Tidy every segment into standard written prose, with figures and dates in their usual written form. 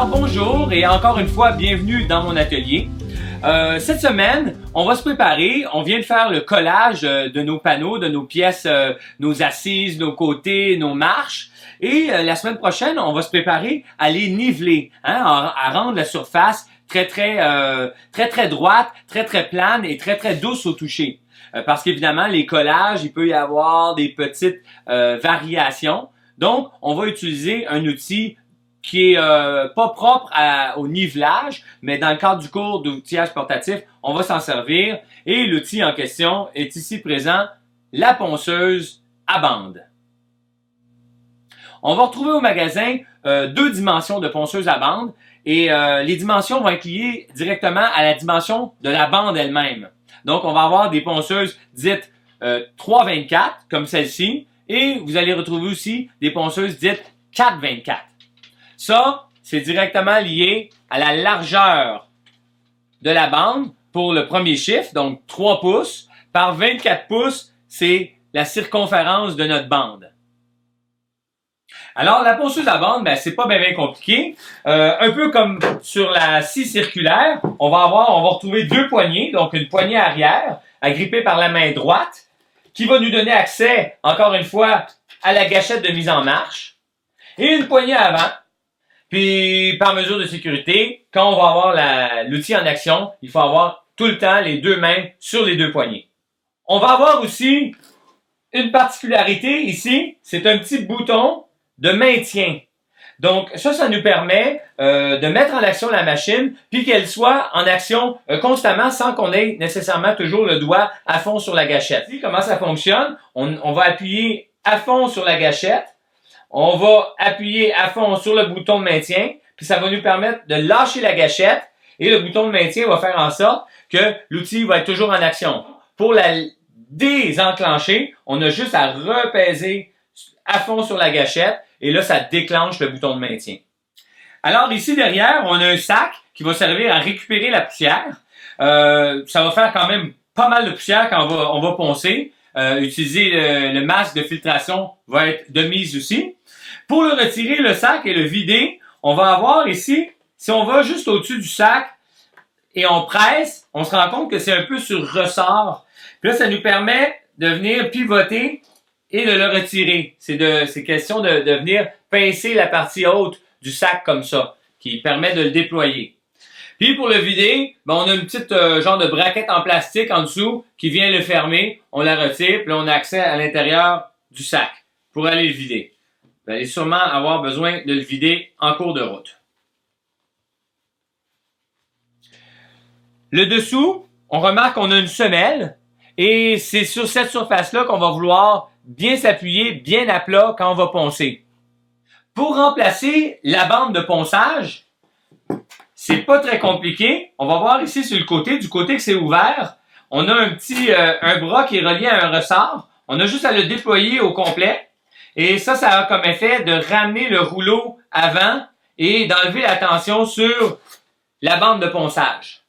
Alors bonjour et encore une fois bienvenue dans mon atelier. Cette semaine, on va se préparer. On vient de faire le collage de nos panneaux, de nos pièces, nos assises, nos côtés, nos marches. Et la semaine prochaine, on va se préparer à les niveler, à rendre la surface très droite, très plane et très douce au toucher. Parce qu'évidemment, les collages, il peut y avoir des petites variations. Donc, on va utiliser un outil qui est pas propre au nivelage, mais dans le cadre du cours d'outillage portatif, on va s'en servir. Et l'outil en question est ici présent, la ponceuse à bande. On va retrouver au magasin deux dimensions de ponceuse à bande et les dimensions vont être liées directement à la dimension de la bande elle-même. Donc, on va avoir des ponceuses dites 3,24 comme celle-ci et vous allez retrouver aussi des ponceuses dites 4,24. Ça, c'est directement lié à la largeur de la bande pour le premier chiffre, donc 3 pouces, par 24 pouces, c'est la circonférence de notre bande. Alors, la ponceuse à bande, c'est pas bien compliqué. Un peu comme sur la scie circulaire, on va retrouver deux poignées, donc une poignée arrière, agrippée par la main droite, qui va nous donner accès, encore une fois, à la gâchette de mise en marche, et une poignée avant. Puis, par mesure de sécurité, quand on va avoir l'outil en action, il faut avoir tout le temps les deux mains sur les deux poignées. On va avoir aussi une particularité ici, c'est un petit bouton de maintien. Donc, ça nous permet de mettre en action la machine, puis qu'elle soit en action constamment sans qu'on ait nécessairement toujours le doigt à fond sur la gâchette. Comment ça fonctionne? On va appuyer à fond sur la gâchette. On va appuyer à fond sur le bouton de maintien, puis ça va nous permettre de lâcher la gâchette et le bouton de maintien va faire en sorte que l'outil va être toujours en action. Pour la désenclencher, on a juste à repaiser à fond sur la gâchette et là, ça déclenche le bouton de maintien. Alors ici derrière, on a un sac qui va servir à récupérer la poussière. Ça va faire quand même pas mal de poussière quand on va poncer. Utiliser le masque de filtration va être de mise aussi. Pour le retirer, le sac et le vider, on va avoir ici, si on va juste au-dessus du sac et on presse, on se rend compte que c'est un peu sur ressort. Puis là, ça nous permet de venir pivoter et de le retirer. C'est question de venir pincer la partie haute du sac comme ça, qui permet de le déployer. Puis pour le vider, on a une petite genre de braquette en plastique en dessous qui vient le fermer. On la retire, puis là, on a accès à l'intérieur du sac pour aller le vider. Vous allez sûrement avoir besoin de le vider en cours de route. Le dessous, on remarque qu'on a une semelle et c'est sur cette surface-là qu'on va vouloir bien s'appuyer, bien à plat quand on va poncer. Pour remplacer la bande de ponçage, c'est pas très compliqué. On va voir ici sur le côté, du côté que c'est ouvert, on a un bras qui est relié à un ressort. On a juste à le déployer au complet. Et ça a comme effet de ramener le rouleau avant et d'enlever la tension sur la bande de ponçage.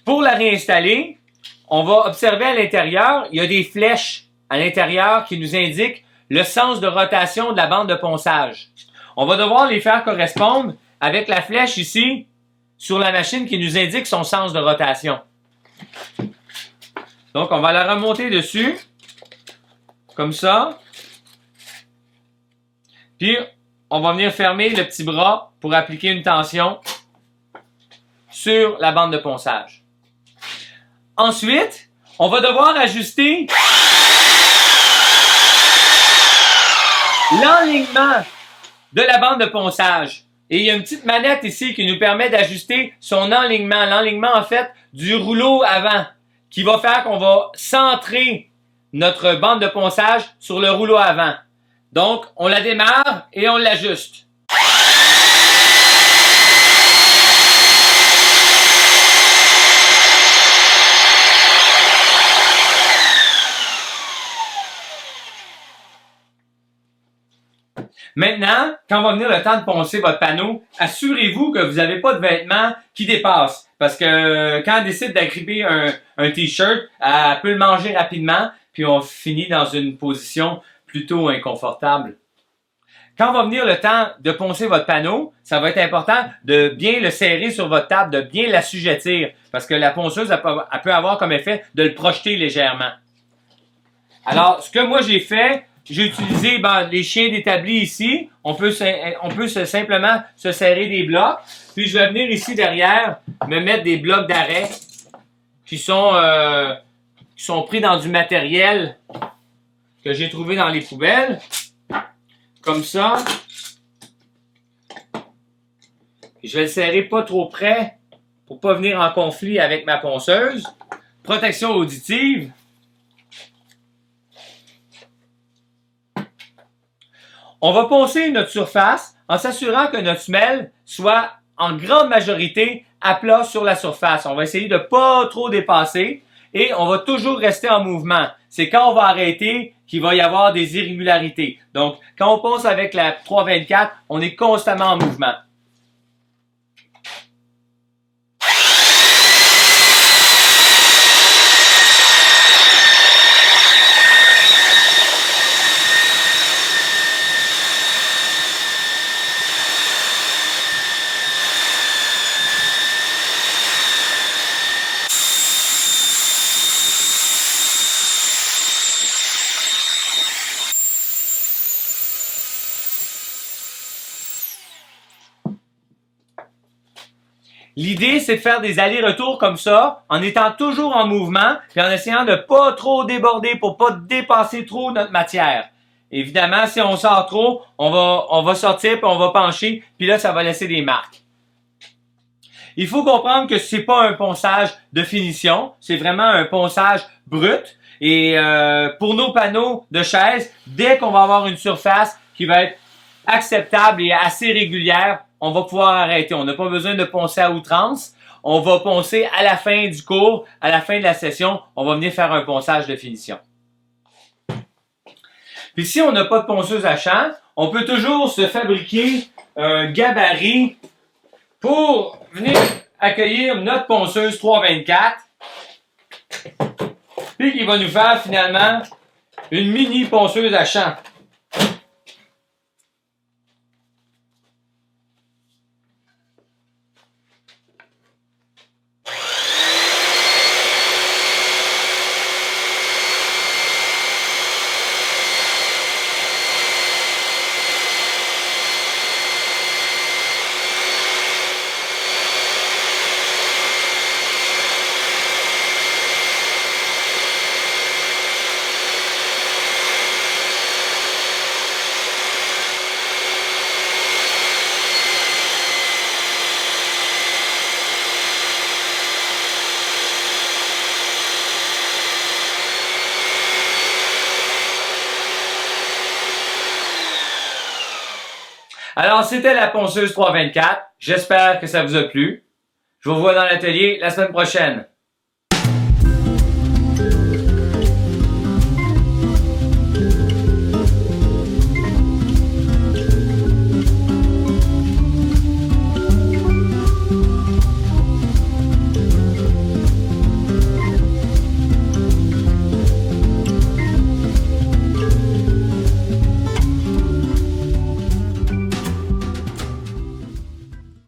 Pour la réinstaller, on va observer à l'intérieur, il y a des flèches à l'intérieur qui nous indiquent le sens de rotation de la bande de ponçage. On va devoir les faire correspondre avec la flèche ici sur la machine qui nous indique son sens de rotation. Donc, on va la remonter dessus, comme ça. Puis, on va venir fermer le petit bras pour appliquer une tension sur la bande de ponçage. Ensuite, on va devoir ajuster l'enlignement de la bande de ponçage. Et il y a une petite manette ici qui nous permet d'ajuster son enlignement. L'enlignement, en fait, du rouleau avant, qui va faire qu'on va centrer notre bande de ponçage sur le rouleau avant. Donc, on la démarre et on l'ajuste. Maintenant, quand va venir le temps de poncer votre panneau, assurez-vous que vous n'avez pas de vêtements qui dépassent. Parce que quand elle décide d'agripper un t-shirt, elle peut le manger rapidement, puis on finit dans une position plutôt inconfortable. quand va venir le temps de poncer votre panneau, ça va être important de bien le serrer sur votre table, de bien l'assujettir, parce que la ponceuse, elle peut avoir comme effet de le projeter légèrement. Alors, ce que moi j'ai fait, j'ai utilisé les chiens d'établi ici. On peut simplement se serrer des blocs. Puis je vais venir ici derrière, me mettre des blocs d'arrêt qui sont pris dans du matériel que j'ai trouvé dans les poubelles. Comme ça. Je vais le serrer pas trop près pour pas venir en conflit avec ma ponceuse. Protection auditive. On va poncer notre surface en s'assurant que notre semelle soit en grande majorité à plat sur la surface. On va essayer de pas trop dépasser et on va toujours rester en mouvement. C'est quand on va arrêter qu'il va y avoir des irrégularités. Donc, quand on ponce avec la 324, on est constamment en mouvement. L'idée, c'est de faire des allers-retours comme ça, en étant toujours en mouvement, puis en essayant de pas trop déborder pour pas dépasser trop notre matière. Évidemment, si on sort trop, on va sortir puis on va pencher, puis là, ça va laisser des marques. Il faut comprendre que c'est pas un ponçage de finition, c'est vraiment un ponçage brut. Et pour nos panneaux de chaise, dès qu'on va avoir une surface qui va être acceptable et assez régulière, on va pouvoir arrêter. On n'a pas besoin de poncer à outrance. On va poncer à la fin du cours, à la fin de la session, on va venir faire un ponçage de finition. Puis si on n'a pas de ponceuse à champ, on peut toujours se fabriquer un gabarit pour venir accueillir notre ponceuse 324. Puis qui va nous faire finalement une mini ponceuse à champ. Alors, c'était la ponceuse 324. J'espère que ça vous a plu. Je vous vois dans l'atelier la semaine prochaine.